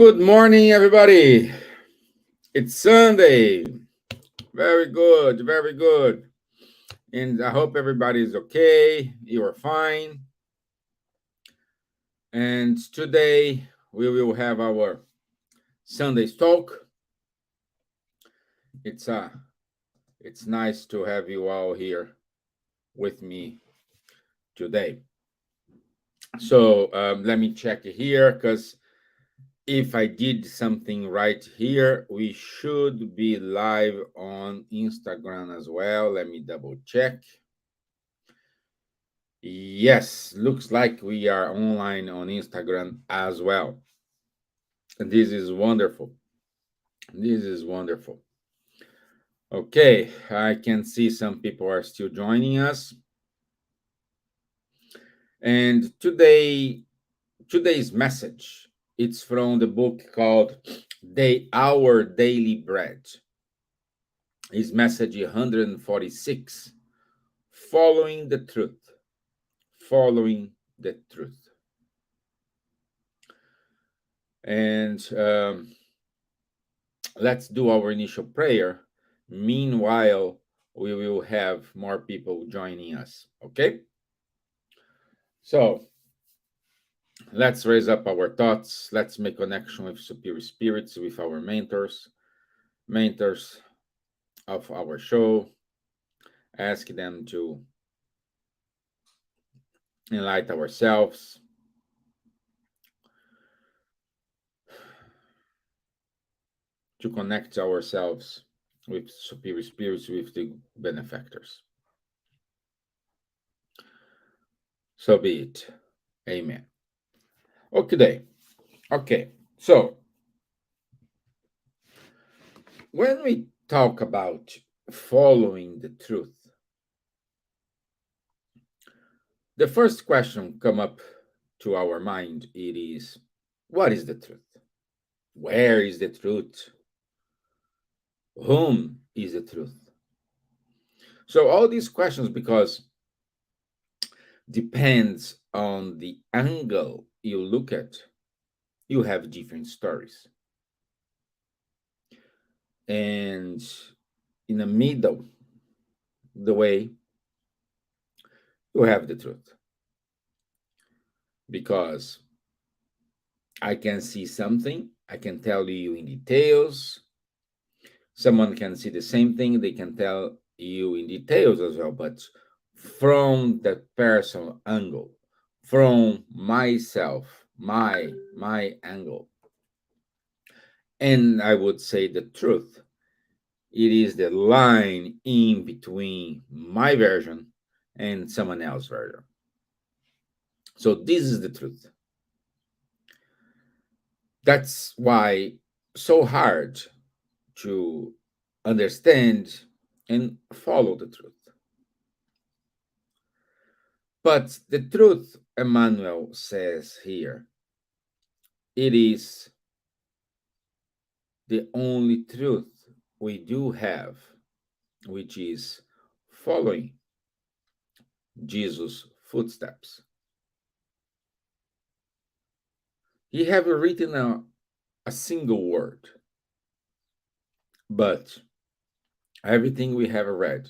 Good morning, everybody. It's Sunday. Very good, very good. And I hope everybody is okay. You are fine. And today we will have our Sunday talk. It's nice to have you all here with me today. So let me check here because if I did something right here, we should be live on Instagram as well. Let me double check. Yes, looks like we are online on Instagram as well. And this is wonderful. This is wonderful. Okay, I can see some people are still joining us. And today's message, it's from the book called Our Daily Bread. Is message 146, following the truth. Following the truth. And let's do our initial prayer. Meanwhile, we will have more people joining us. Okay? So let's raise up our thoughts. Let's make connection with superior spirits, with our mentors of our show. Ask them to enlighten ourselves, to connect ourselves with superior spirits, with the benefactors. So be it. Amen. Okay. So when we talk about following the truth, the first question come up to our mind, it is, what is the truth? Where is the truth? Whom is the truth? So all these questions, because depends on the angle you look at, you have different stories. And in the middle, the way, you have the truth. Because I can see something, I can tell you in details. Someone can see the same thing, they can tell you in details as well, but from the personal angle, from myself, my angle. And I would say the truth. It is the line in between my version and someone else's version. So this is the truth. That's why so hard to understand and follow the truth. But the truth, Emmanuel says here, it is the only truth we do have, which is following Jesus' footsteps. He have written a single word, but everything we have read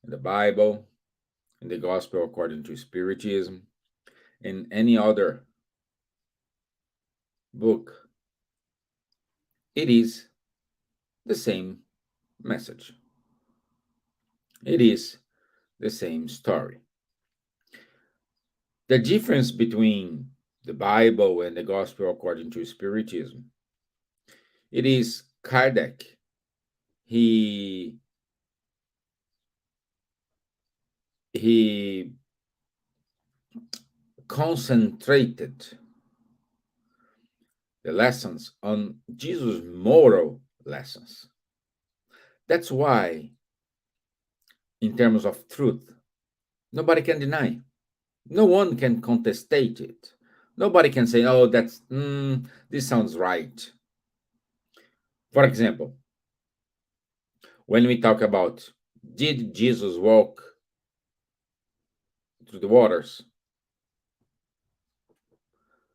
in the Bible, in the Gospel according to Spiritism, in any other book, it is the same message. It is the same story. The difference between the Bible and the Gospel according to Spiritism, it is Kardec. He concentrated the lessons on Jesus' moral lessons. That's why, in terms of truth, nobody can deny. No one can contestate it. Nobody can say, "Oh, this sounds right." For example, when we talk about did Jesus walk through the waters?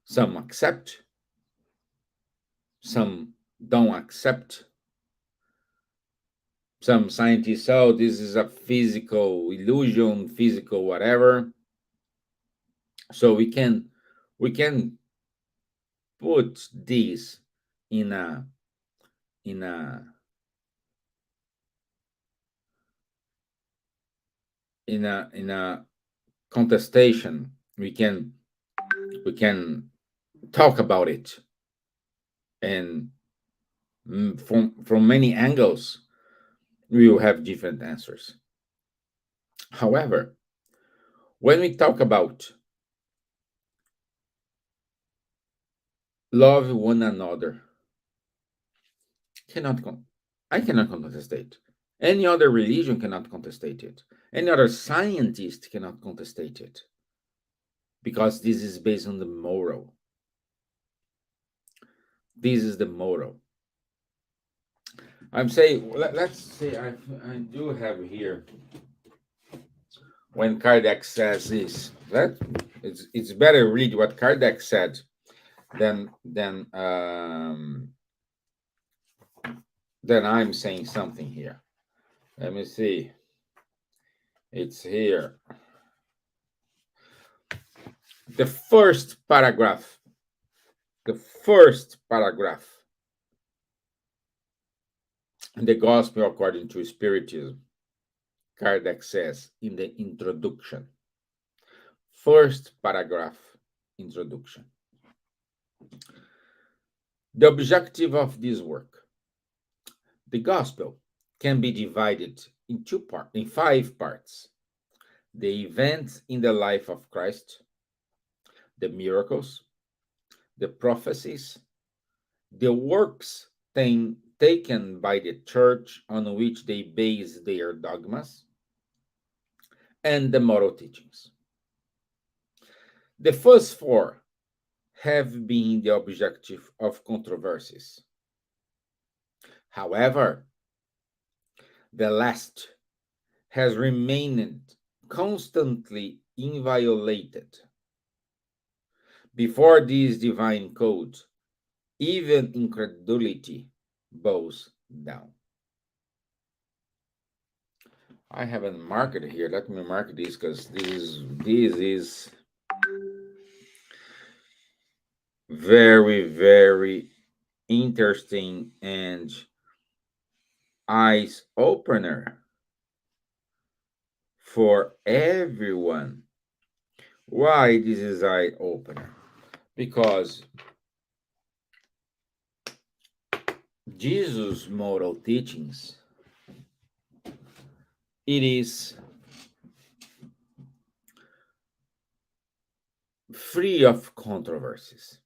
Some accept, some don't accept. Some scientists, oh, this is a physical illusion, physical whatever. So we can put this in a in a in a contestation. We can talk about it, and from many angles we will have different answers. However, when we talk about love one another, cannot I cannot contest it. Any other religion cannot contest it. Any other scientist cannot contest it, because this is based on the moral. This is the moral. I'm saying, let's say I do have here when Kardec says this. That it's better read what Kardec said than than I'm saying something here. Let me see. It's here. The first paragraph. The first paragraph in the Gospel according to Spiritism, Kardec says in the introduction. First paragraph, introduction. The objective of this work. The Gospel can be divided in 5 parts. The events in the life of Christ, the miracles, the prophecies, the works taken by the church on which they base their dogmas, and the moral teachings. The first 4 have been the objective of controversies. However, the last has remained constantly inviolated. Before this divine code, even incredulity bows down. I haven't marked it here. Let me mark this, because this is very, very interesting and eyes opener for everyone. Why this is eye opener? Because Jesus' moral teachings, it is free of controversies.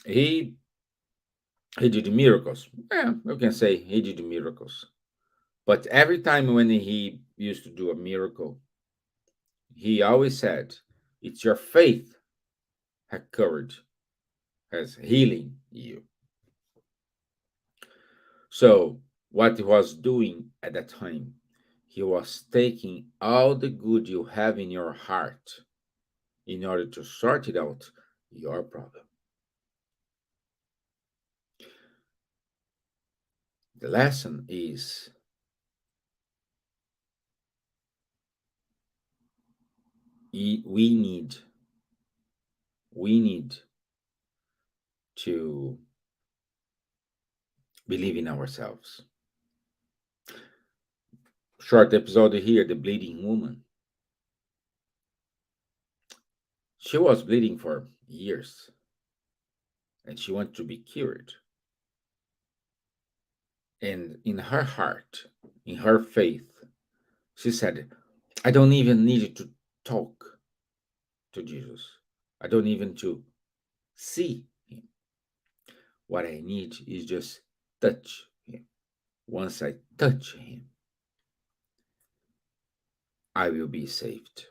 He did miracles. Yeah, we can say he did miracles. But every time when he used to do a miracle, he always said, it's your faith has courage, has healing you. So what he was doing at that time, he was taking all the good you have in your heart in order to sort it out your problem. The lesson is we need to believe in ourselves. Short episode here, the bleeding woman. She was bleeding for years and she wanted to be cured. And in her heart, in her faith, she said, I don't even need to talk to Jesus. I don't even to see him. What I need is just touch him. Once I touch him, I will be saved.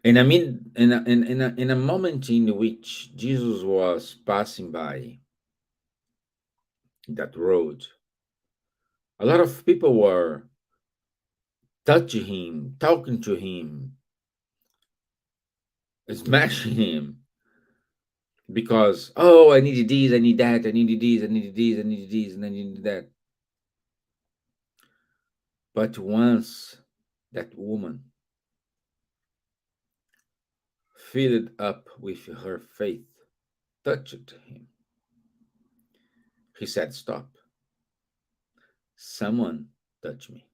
And I mean, in a moment in which Jesus was passing by that road, a lot of people were touching him, talking to him, smashing him because, oh, I needed this, I need that, I needed this, I needed this, I needed this, and I needed that. But once that woman filled up with her faith touched him, he said, stop. Someone touched me.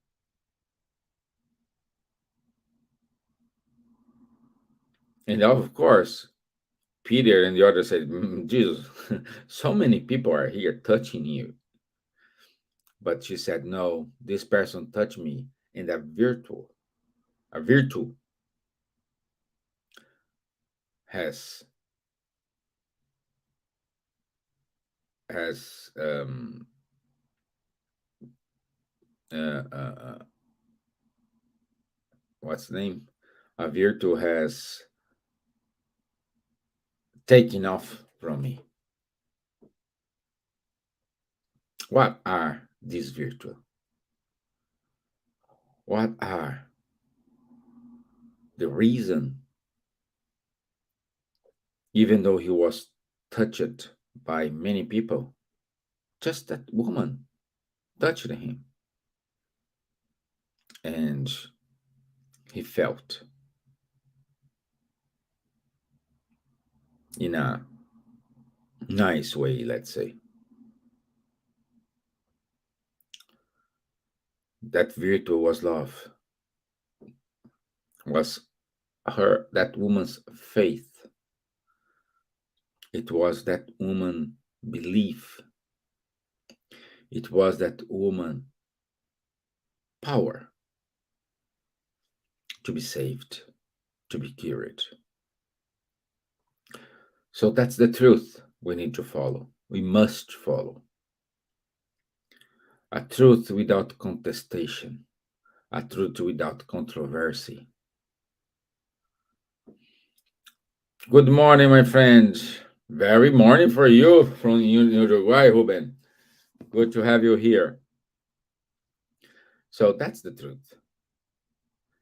And of course, Peter and the others said, Jesus, so many people are here touching you. But she said, no, this person touched me, and a virtue has has uh, uh, uh, what's the name? A virtue has taken off from me. What are these virtues? What are the reason, even though he was touched by many people, just that woman touched him, and he felt in a nice way, let's say. That virtue was love, was that woman's faith. It was that woman belief. It was that woman power to be saved, to be cured. So that's the truth we need to follow. We must follow. A truth without contestation, a truth without controversy. Good morning, my friends. Very morning for you from Uruguay, Ruben. Good to have you here. So that's the truth.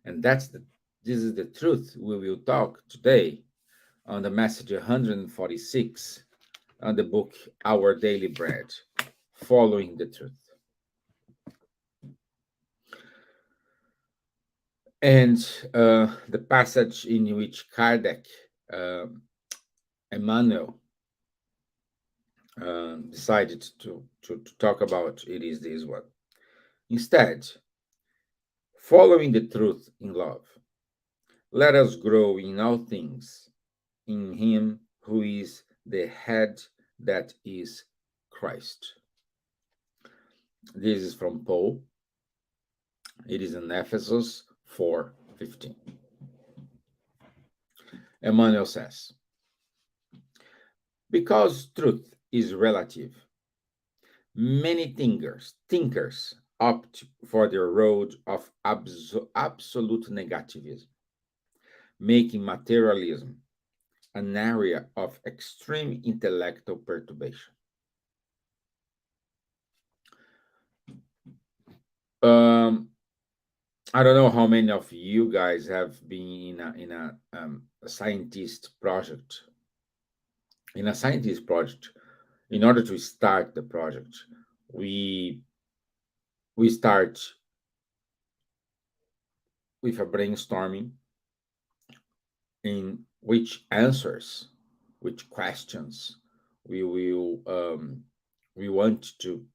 And this is the truth we will talk today on the message 146 on the book Our Daily Bread, Following the Truth. And the passage in which Kardec, Emmanuel, decided to talk about it is this one. Instead, following the truth in love, let us grow in all things in Him who is the head, that is Christ. This is from Paul. It is in Ephesus 4:15. Emmanuel says, because truth is relative, many thinkers opt for the road of absolute negativism, making materialism an area of extreme intellectual perturbation. I don't know how many of you guys have been a scientist project. In a scientist project, in order to start the project, we start with a brainstorming in which answers, which questions we want to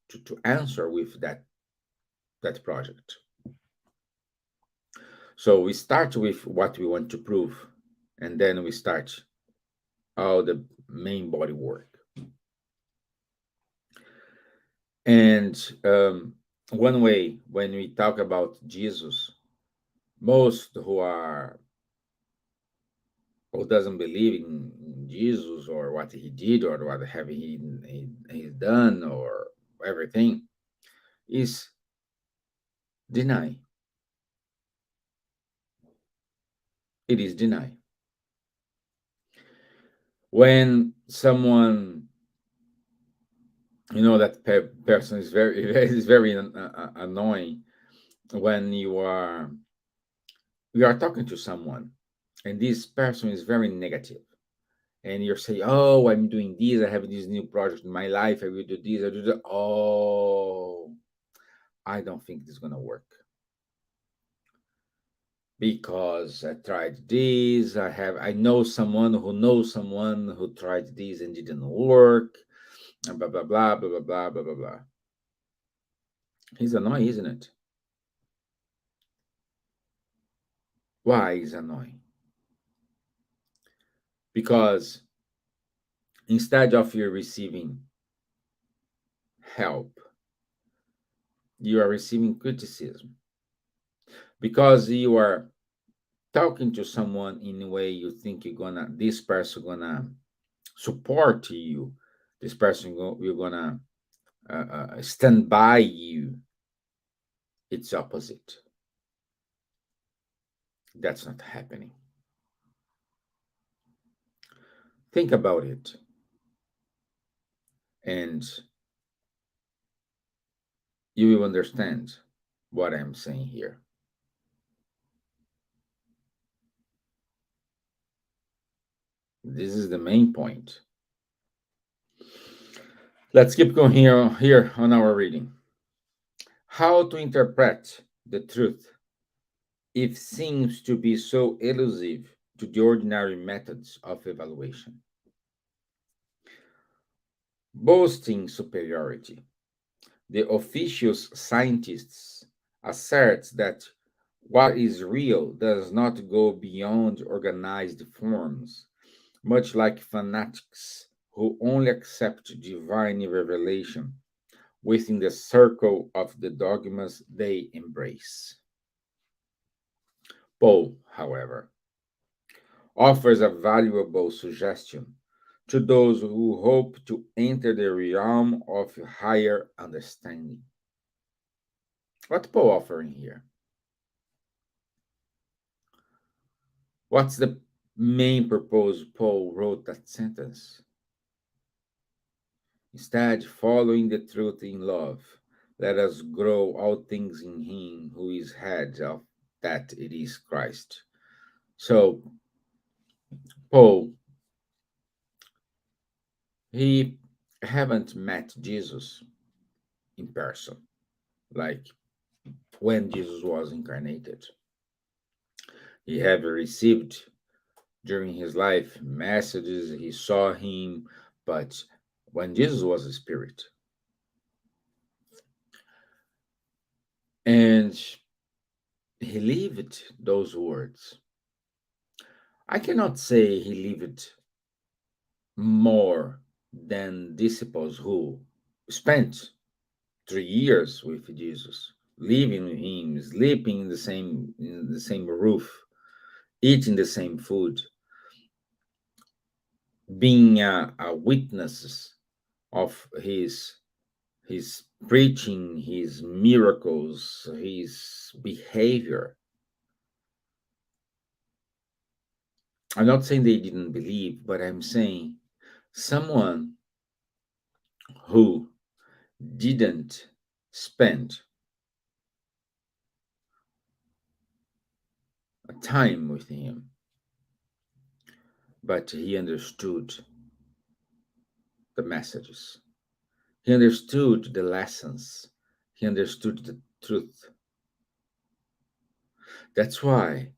answer with that project. So we start with what we want to prove, and then we start all the main body work. And one way, when we talk about Jesus, most who doesn't believe in Jesus or what he did or what have he done or everything is deny. It is deny. When someone, that person is very is very annoying when you are you are talking to someone, and this person is very negative, and you're saying, "Oh, I'm doing this. I have this new project in my life. I will do this. I do that." Oh, I don't think this is gonna work because I tried this. I know someone who knows someone who tried this and didn't work. And blah blah blah blah blah blah blah blah blah. He's annoying, isn't it? Why is annoying? Because instead of you receiving help, you are receiving criticism because you are talking to someone in a way you think this person gonna support you, this person you're gonna stand by you. It's opposite. That's not happening. Think about it, and you will understand what I'm saying here. This is the main point. Let's keep going here on our reading. How to interpret the truth if seems to be so elusive to the ordinary methods of evaluation. Boasting superiority, the officious scientists assert that what is real does not go beyond organized forms, much like fanatics who only accept divine revelation within the circle of the dogmas they embrace. Paul, however, offers a valuable suggestion to those who hope to enter the realm of higher understanding. What Paul offering here? What's the main purpose Paul wrote that sentence? Instead, following the truth in love, let us grow all things in him who is head of that it is Christ. So Paul, he haven't met Jesus in person, like when Jesus was incarnated. He have received during his life messages, he saw him, but when Jesus was a spirit, and he lived those words. I cannot say he lived more than disciples who spent 3 years with Jesus, living with him, sleeping in the same roof, eating the same food, being a witnesses of his preaching, his miracles, his behavior. I'm not saying they didn't believe, but I'm saying someone who didn't spend a time with him, but he understood the messages. He understood the lessons. He understood the truth. That's why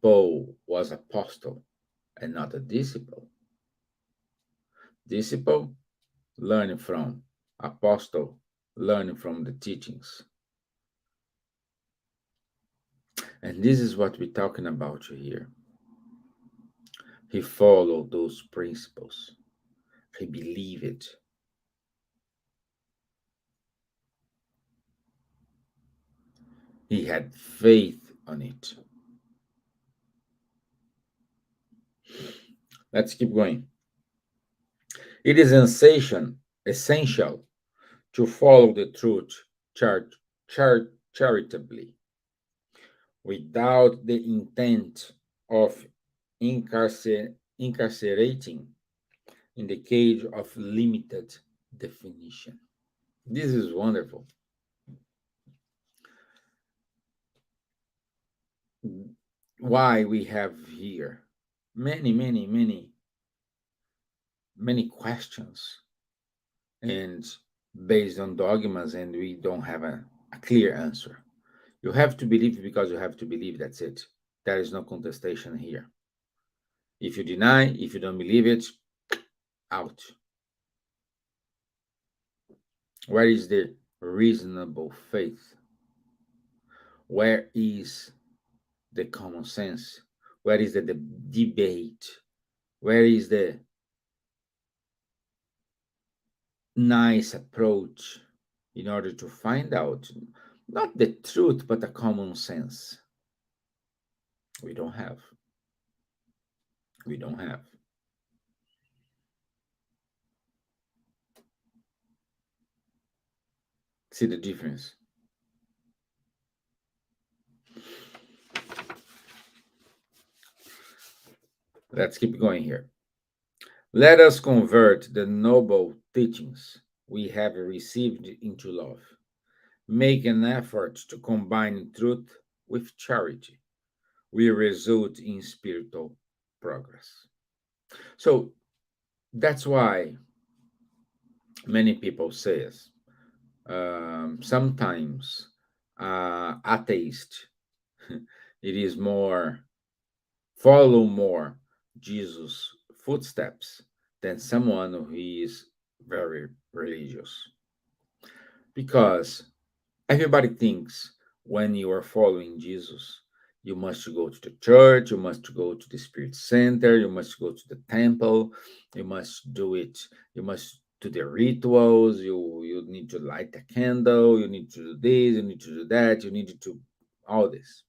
Paul was apostle and not a disciple. Disciple, learning from. Apostle, learning from the teachings. And this is what we're talking about here. He followed those principles. He believed it. He had faith on it. Let's keep going. It is essential to follow the truth charitably without the intent of incarcerating in the cage of limited definition. This is wonderful. why we have here many questions and based on dogmas, and we don't have a clear answer. You have to believe because you have to believe, that's it. There is no contestation here. If you deny, if you don't believe it, out. Where is the reasonable faith? Where is the common sense? Where is the debate? Where is the nice approach in order to find out not the truth but the common sense? We don't have. We don't have. See the difference? Let's keep going here. Let us convert the noble teachings we have received into love. Make an effort to combine truth with charity. We result in spiritual progress. So that's why many people say sometimes atheist it is more follow more Jesus footsteps than someone who is very religious, because everybody thinks when you are following Jesus, you must go to the church, you must go to the spirit center, you must go to the temple, you must do it, you must do the rituals, you need to light a candle, you need to do this, you need to do that, you need to all this.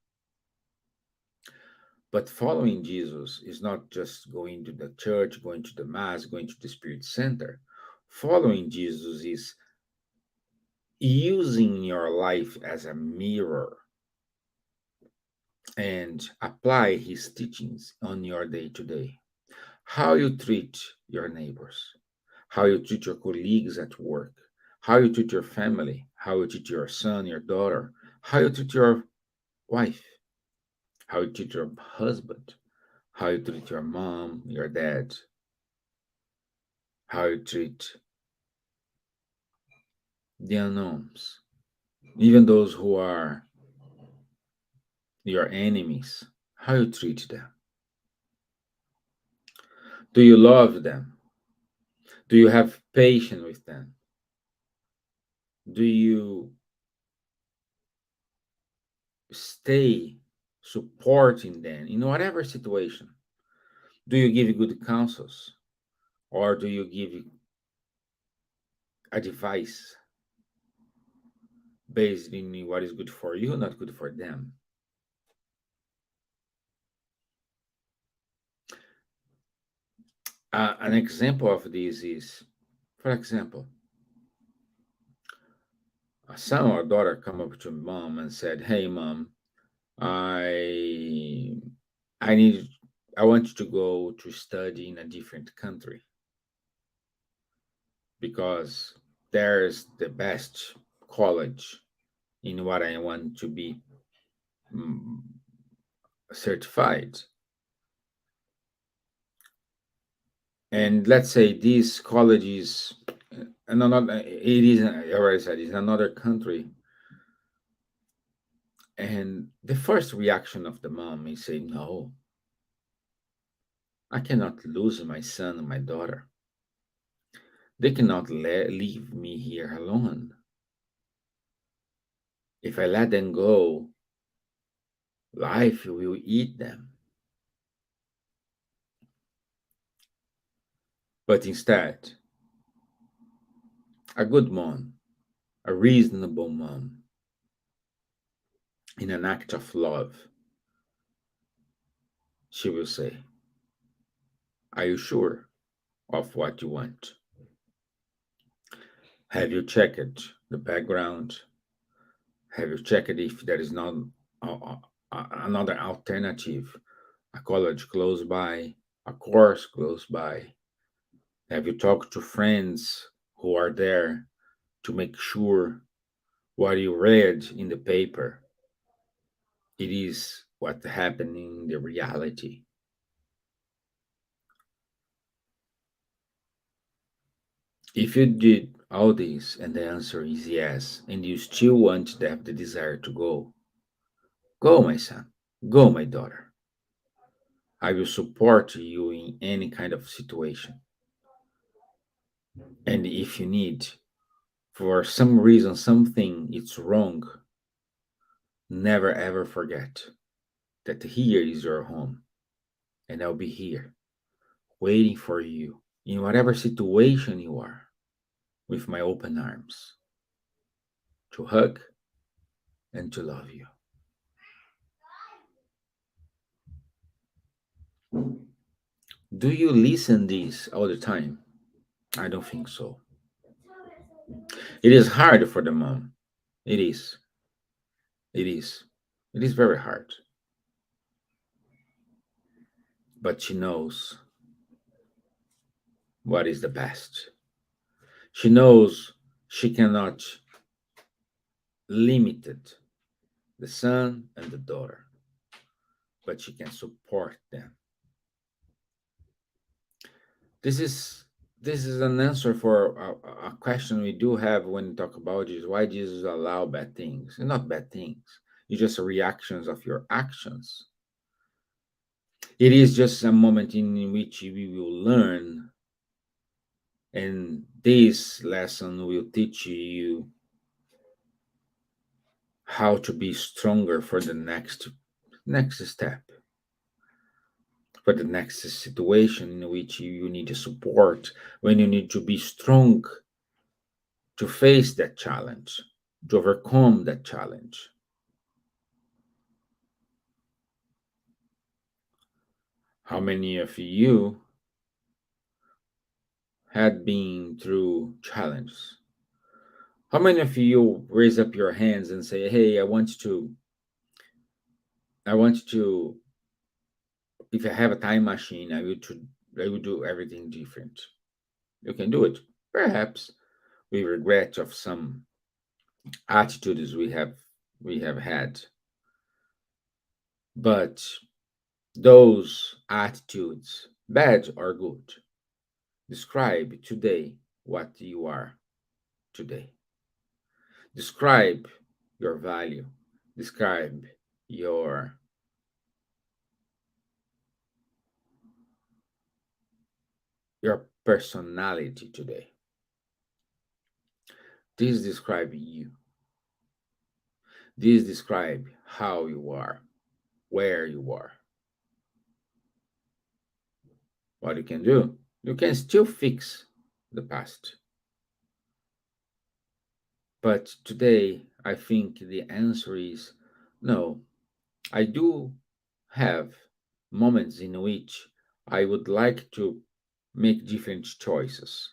But following Jesus is not just going to the church, going to the mass, going to the spirit center. Following Jesus is using your life as a mirror and apply his teachings on your day to day. How you treat your neighbors, how you treat your colleagues at work, how you treat your family, how you treat your son, your daughter, how you treat your wife, how you treat your husband, how you treat your mom, your dad, how you treat the unknowns, even those who are your enemies, how you treat them. Do you love them? Do you have patience with them? Do you stay supporting them in whatever situation? Do you give good counsels or do you give advice based in what is good for you, not good for them? An example of this is, for example, a son or daughter come up to mom and said, "Hey, mom, I I need I want you to go to study in a different country because there's the best college in what I want to be mm, certified." And let's say this college is another, it is, I already said, it's another country. And the first reaction of the mom is say, "No, I cannot lose my son and my daughter. They cannot leave me here alone. If I let them go, life will eat them." But instead, a good mom, a reasonable mom, in an act of love, she will say, "Are you sure of what you want? Have you checked the background? Have you checked if there is not another alternative, a college close by, a course close by? Have you talked to friends who are there to make sure what you read in the paper it is what's happening in the reality. If you did all this and the answer is yes, and you still want to have the desire to go, go, my son, go, my daughter. I will support you in any kind of situation. And if you need, for some reason, something it's wrong, never ever forget that here is your home, and I'll be here waiting for you in whatever situation you are with my open arms to hug and to love you. Do you listen this all the time? I don't think so. It is hard for the mom. It is. It is. It is very hard. But she knows what is the best. She knows she cannot limit it, the son and the daughter, but she can support them. This is this is an answer for a question we do have when we talk about Jesus. Why Jesus allow bad things? And not bad things. It's just reactions of your actions. It is just a moment in which we will learn, and this lesson will teach you how to be stronger for the next step, for the next situation in which you need support, when you need to be strong to face that challenge, to overcome that challenge. How many of you had been through challenges? How many of you raise up your hands and say, "Hey, I want to, if I have a time machine, I will do everything different." You can do it, perhaps with regret of some attitudes we have had, but those attitudes, bad or good, describe today what you are today. Describe your value. Describe your your personality today. This describe you. This describe how you are, where you are. What you can do, you can still fix the past. But today, I think the answer is no. I do have moments in which I would like to make different choices.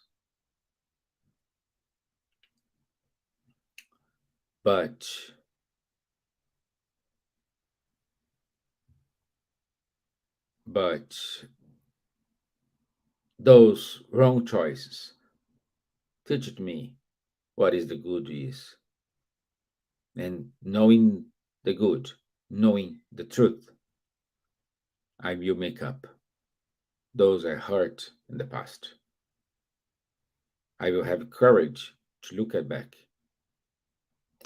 But but those wrong choices teach me what is the good is. And knowing the good, knowing the truth, I will make up those I hurt in the past. I will have courage to look at back.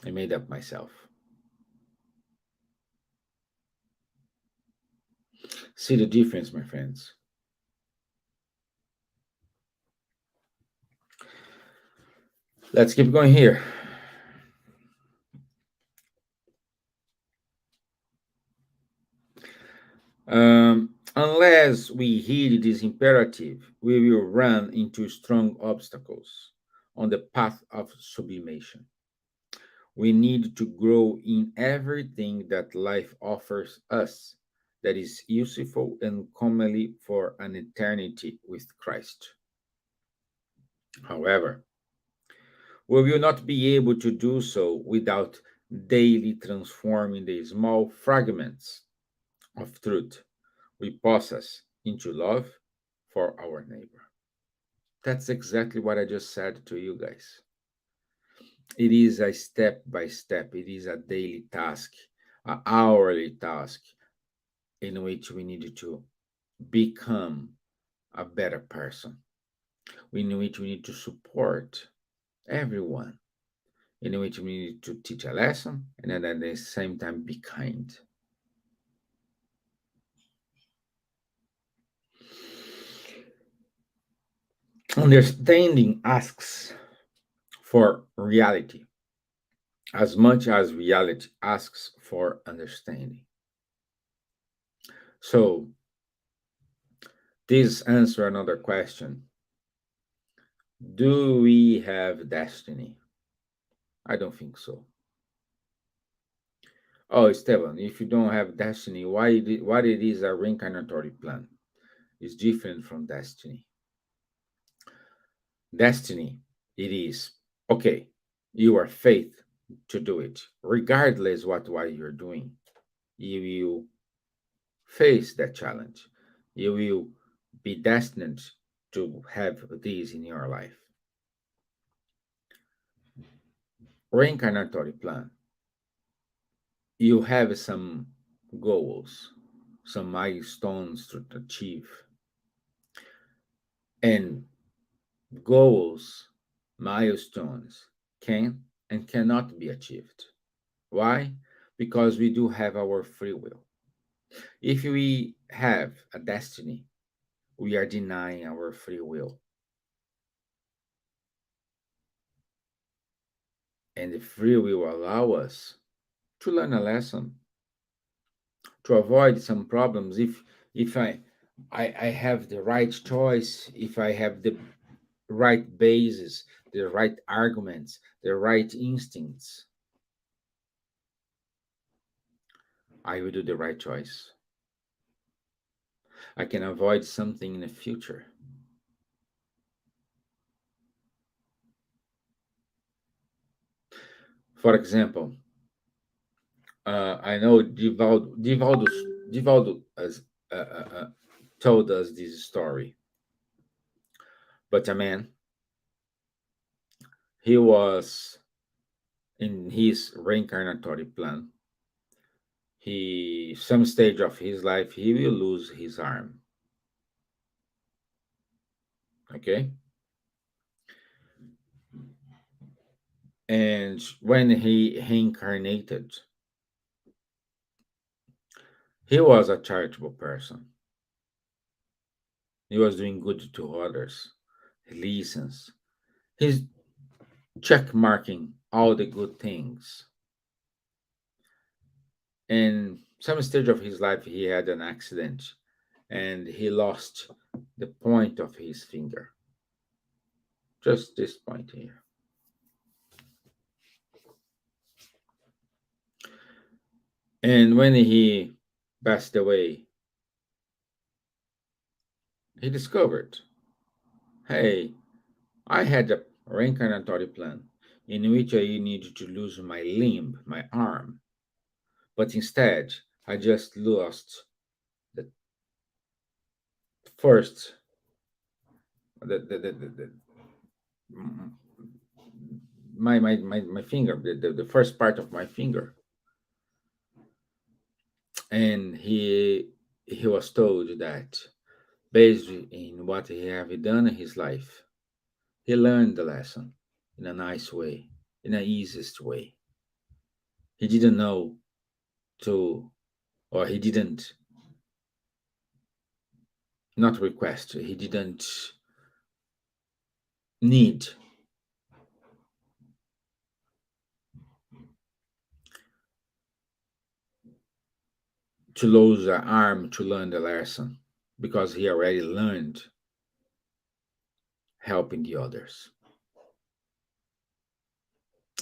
I made up myself. See the difference, my friends. Let's keep going here. Unless we heed this imperative, we will run into strong obstacles on the path of sublimation. We need to grow in everything that life offers us that is useful and comely for an eternity with Christ. However, we will not be able to do so without daily transforming the small fragments of truth we possess into love for our neighbor. That's exactly what I just said to you guys. It is a step by step, it is a daily task, an hourly task, in which we need to become a better person, in which we need to support everyone, in which we need to teach a lesson and then at the same time be kind. Understanding asks for reality as much as reality asks for understanding. So, this answer another question. Do we have destiny? I don't think so. Oh, Stevan, if you don't have destiny, what it is a reincarnatory plan? Is different from destiny. Destiny, it is okay. You are faith to do it, regardless what you're doing. You will face that challenge. You will be destined to have this in your life. Reincarnatory plan. You have some goals, some milestones to achieve, and goals, milestones can and cannot be achieved. Why? Because we do have our free will. If we have a destiny, we are denying our free will. And the free will allow us to learn a lesson, to avoid some problems. If I have the right choice, if I have the right basis, the right arguments, the right instincts, I will do the right choice. I can avoid something in the future. For example, I know Divaldo has, told us this story. But a man, he was in his reincarnatory plan. He, some stage of his life, he will lose his arm. Okay, and when he reincarnated, he was a charitable person. He was doing good to others. He listens. He's check marking all the good things. And some stage of his life, he had an accident, and he lost the point of his finger. Just this point here. And when he passed away, he discovered, hey, I had a reincarnatory plan in which I needed to lose my limb, my arm. But instead, I just lost the first, the my finger, the first part of my finger. And he was told that based in what he had done in his life, he learned the lesson in a nice way, in the easiest way. He didn't know to, or he didn't not request, he didn't need to lose an arm to learn the lesson because he already learned helping the others.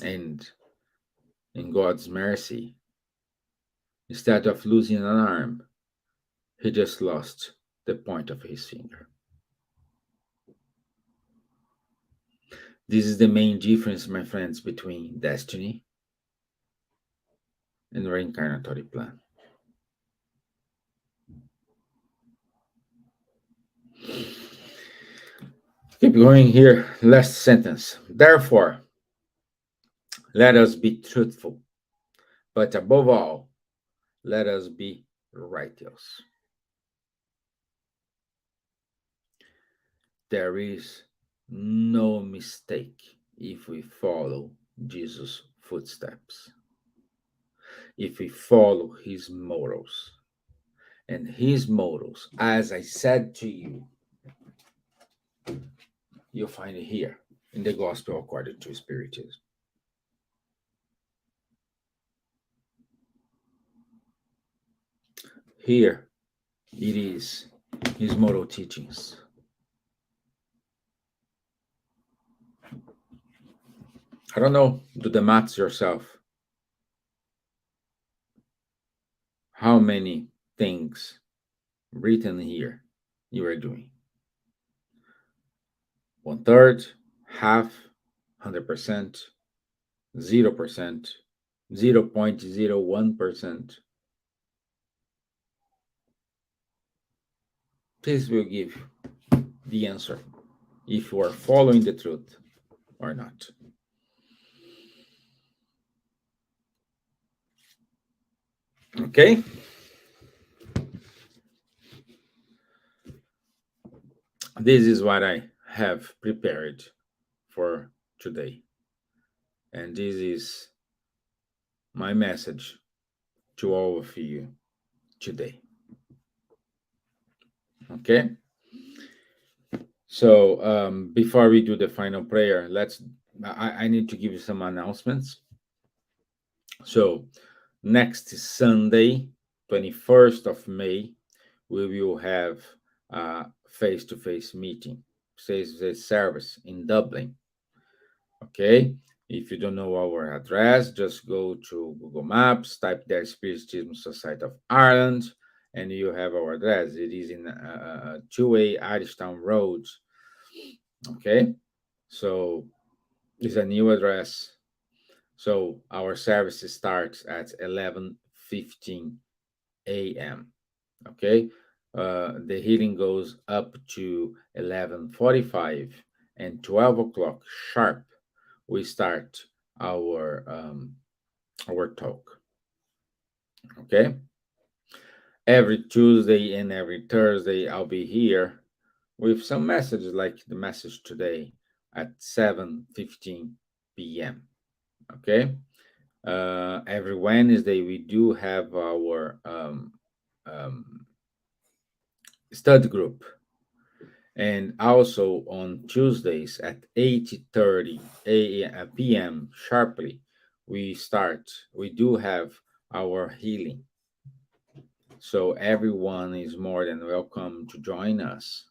And in God's mercy, instead of losing an arm, he just lost the point of his finger. This is the main difference, my friends, between destiny and reincarnatory plan. Keep going here. Last sentence. Therefore, let us be truthful, but above all, let us be righteous. There is no mistake if we follow Jesus' footsteps, if we follow his morals. And his morals, as I said to you, you'll find it here in the Gospel according to Spiritism. Here it is, his moral teachings. I don't know, do the maths yourself. How many things written here you are doing? 1/3, half, 100%, 0%, 0.01%. This will give the answer if you are following the truth or not. Okay? This is what I have prepared for today. And this is my message to all of you today. Okay? So before we do the final prayer, I need to give you some announcements. So next Sunday, 21st of May, we will have a face-to-face meeting, face-to-face service in Dublin. Okay? If you don't know our address, just go to Google Maps, type there Spiritism Society of Ireland, and you have our address. It is in 2A Irishtown Road. Okay? So it's a new address. So our service starts at 11:15 a.m. Okay? The healing goes up to 11:45, and 12 o'clock sharp we start our talk. Okay, every Tuesday and every Thursday I'll be here with some messages like the message today at 7:15 p.m. Okay, every Wednesday we do have our study group, and also on Tuesdays at 8:30 p.m. sharply we do have our healing. So everyone is more than welcome to join us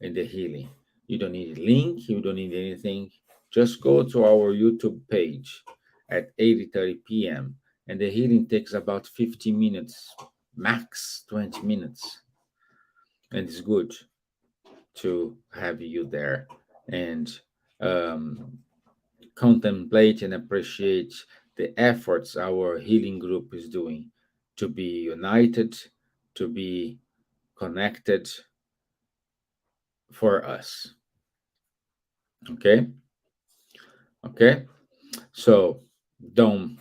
in the healing. You don't need a link, you don't need anything. Just go to our YouTube page at 8:30 p.m. and the healing takes about 15 minutes, max 20 minutes. And it's good to have you there and contemplate and appreciate the efforts our healing group is doing to be united, to be connected for us. Okay? Okay? So don't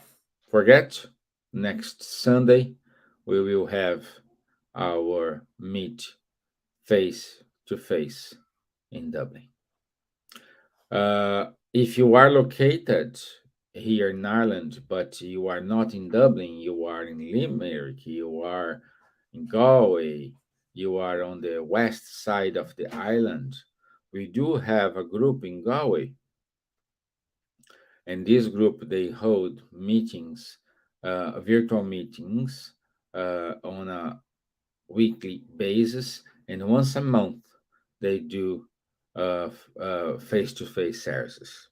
forget, next Sunday we will have our meet face to face in Dublin. If you are located here in Ireland, but you are not in Dublin, you are in Limerick, you are in Galway, you are on the west side of the island, we do have a group in Galway. And this group, they hold meetings, virtual meetings on a weekly basis. And once a month, they do face-to-face services.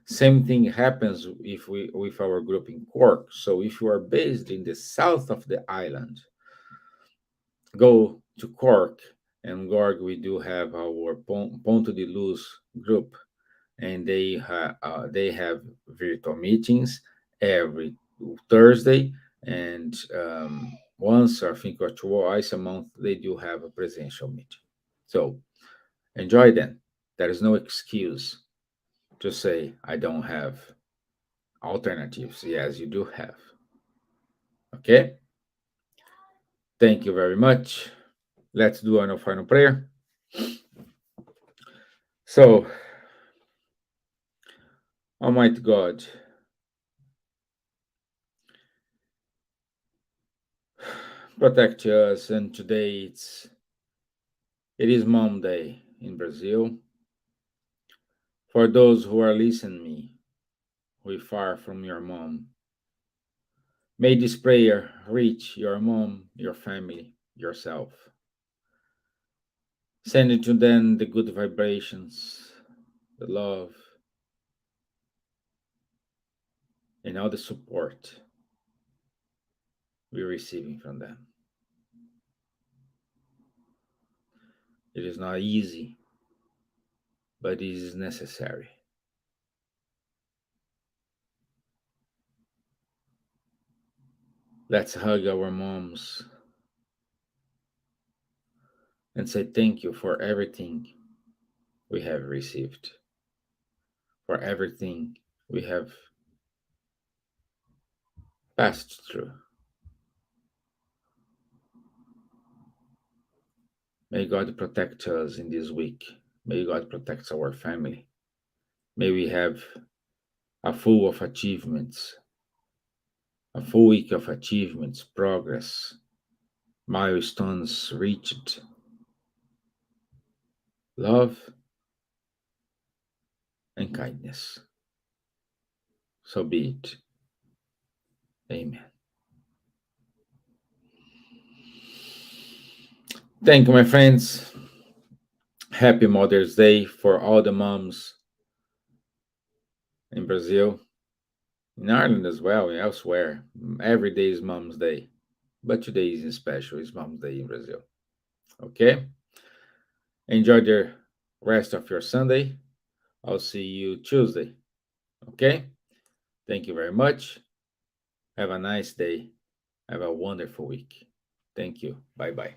Same thing happens if we with our group in Cork. So if you are based in the south of the island, go to Cork, and Cork we do have our Ponto de Luz group, and they have virtual meetings every Thursday, and once I think or twice a month they do have a presential meeting. So enjoy them. There is no excuse to say I don't have alternatives. Yes, you do have. Okay. Thank you very much. Let's do our final prayer. So, Almighty God, protect us. And today it is Mom Day in Brazil. For those who are listening me, who are far from your mom, may this prayer reach your mom, your family, yourself. Send it to them the good vibrations, the love, and all the support we're receiving from them. It is not easy, but it is necessary. Let's hug our moms and say thank you for everything we have received, for everything we have passed through. May God protect us in this week. May God protect our family. May we have a full of achievements, a full week of achievements, progress, milestones reached, love, and kindness. So be it. Amen. Thank you, my friends. Happy Mother's Day for all the moms in Brazil, in Ireland as well, and elsewhere. Every day is Mom's Day, but today is special. It's Mom's Day in Brazil. Okay? Enjoy the rest of your Sunday. I'll see you Tuesday. Okay? Thank you very much. Have a nice day. Have a wonderful week. Thank you. Bye bye.